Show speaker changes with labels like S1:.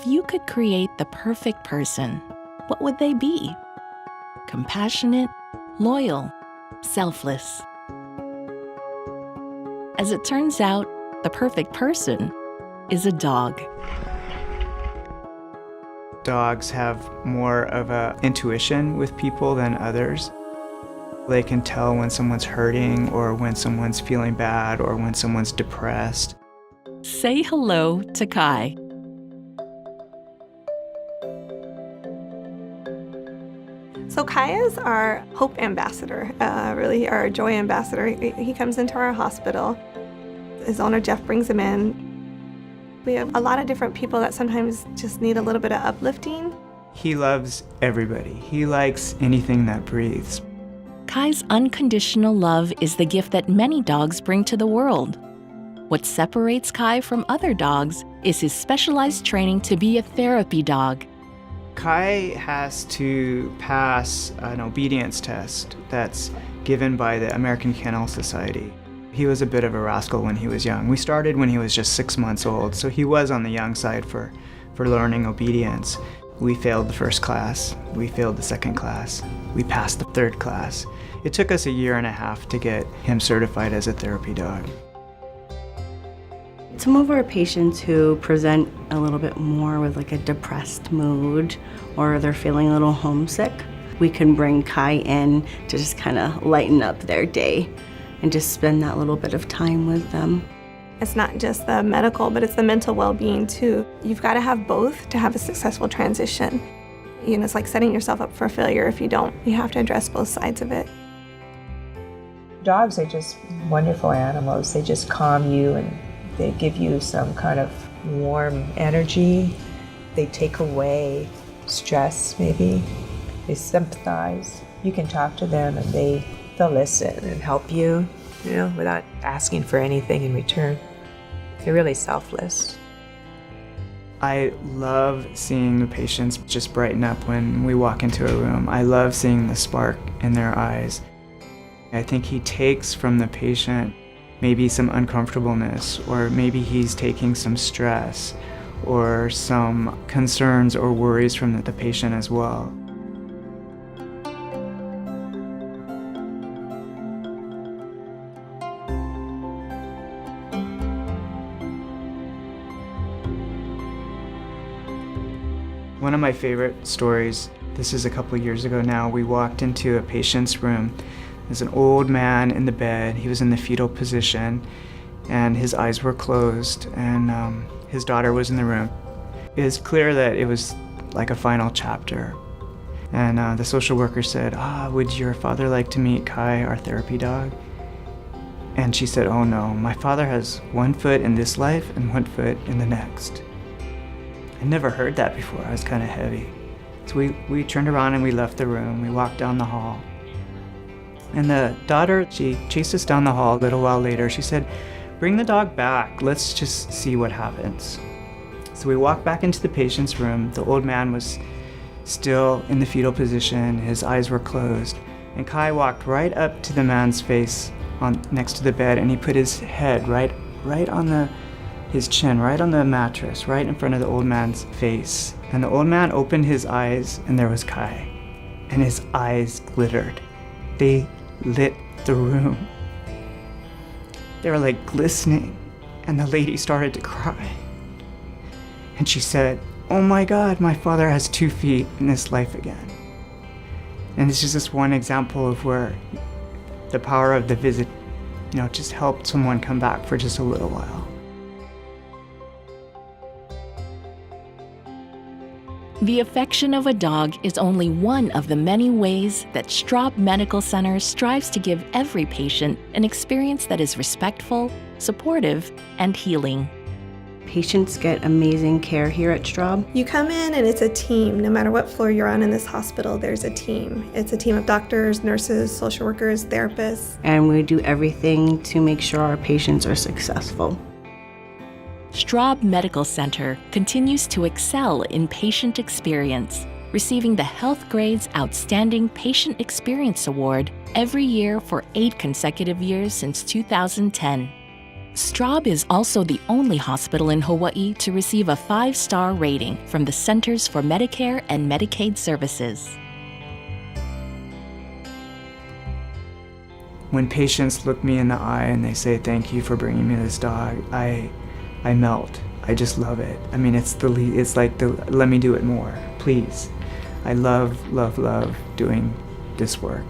S1: If you could create the perfect person, what would they be? Compassionate, loyal, selfless. As it turns out, the perfect person is a dog.
S2: Dogs have more of an intuition with people than others. They can tell when someone's hurting or when someone's feeling bad or when someone's depressed.
S1: Say hello to Kai.
S3: So Kai is our hope ambassador, really our joy ambassador. He comes into our hospital. His owner, Jeff, brings him in. We have a lot of different people that sometimes just need a little bit of uplifting.
S2: He loves everybody. He likes anything that breathes.
S1: Kai's unconditional love is the gift that many dogs bring to the world. What separates Kai from other dogs is his specialized training to be a therapy dog.
S2: Kai has to pass an obedience test that's given by the American Kennel Society. He was a bit of a rascal when he was young. We started when he was just 6 months old, so he was on the young side for learning obedience. We failed the first class, we failed the second class, we passed the third class. It took us 1.5 years to get him certified as a therapy dog.
S4: Some of our patients who present a little bit more with like a depressed mood or they're feeling a little homesick, we can bring Kai in to just kind of lighten up their day and just spend that little bit of time with them.
S3: It's not just the medical, but it's the mental well-being too. You've got to have both to have a successful transition. You know, it's like setting yourself up for failure if you don't. You have to address both sides of it.
S5: Dogs are just wonderful animals. They just calm you and they give you some kind of warm energy. They take away stress, maybe. They sympathize. You can talk to them and they'll listen and help you, without asking for anything in return. They're really selfless.
S2: I love seeing the patients just brighten up when we walk into a room. I love seeing the spark in their eyes. I think he takes from the patient maybe some uncomfortableness, or maybe he's taking some stress or some concerns or worries from the patient as well. One of my favorite stories, this is a couple of years ago now, we walked into a patient's room. There's an old man in the bed. He was in the fetal position and his eyes were closed, and his daughter was in the room. It was clear that it was like a final chapter. And the social worker said, would your father like to meet Kai, our therapy dog? And she said, oh no, my father has 1 foot in this life and 1 foot in the next. I'd never heard that before. I was kind of heavy. So we turned around and we left the room. We walked down the hall. And the daughter, she chased us down the hall a little while later. She said, bring the dog back. Let's just see what happens. So we walked back into the patient's room. The old man was still in the fetal position. His eyes were closed. And Kai walked right up to the man's face next to the bed, and he put his head right on his chin, right on the mattress, right in front of the old man's face. And the old man opened his eyes, and there was Kai. And his eyes glittered. They lit the room. They were like glistening, and the lady started to cry. And she said, oh my God, my father has 2 feet in his life again. And this is just one example of where the power of the visit, just helped someone come back for just a little while.
S1: The affection of a dog is only one of the many ways that Straub Medical Center strives to give every patient an experience that is respectful, supportive, and healing.
S4: Patients get amazing care here at Straub.
S3: You come in and it's a team. No matter what floor you're on in this hospital, there's a team. It's a team of doctors, nurses, social workers, therapists.
S4: And we do everything to make sure our patients are successful.
S1: Straub Medical Center continues to excel in patient experience, receiving the Health Grade's Outstanding Patient Experience Award every year for 8 consecutive years since 2010. Straub is also the only hospital in Hawaii to receive a 5-star rating from the Centers for Medicare and Medicaid Services.
S2: When patients look me in the eye and they say, "Thank you for bringing me this dog," I melt. I just love it. I mean, it's like let me do it more, please. I love doing this work.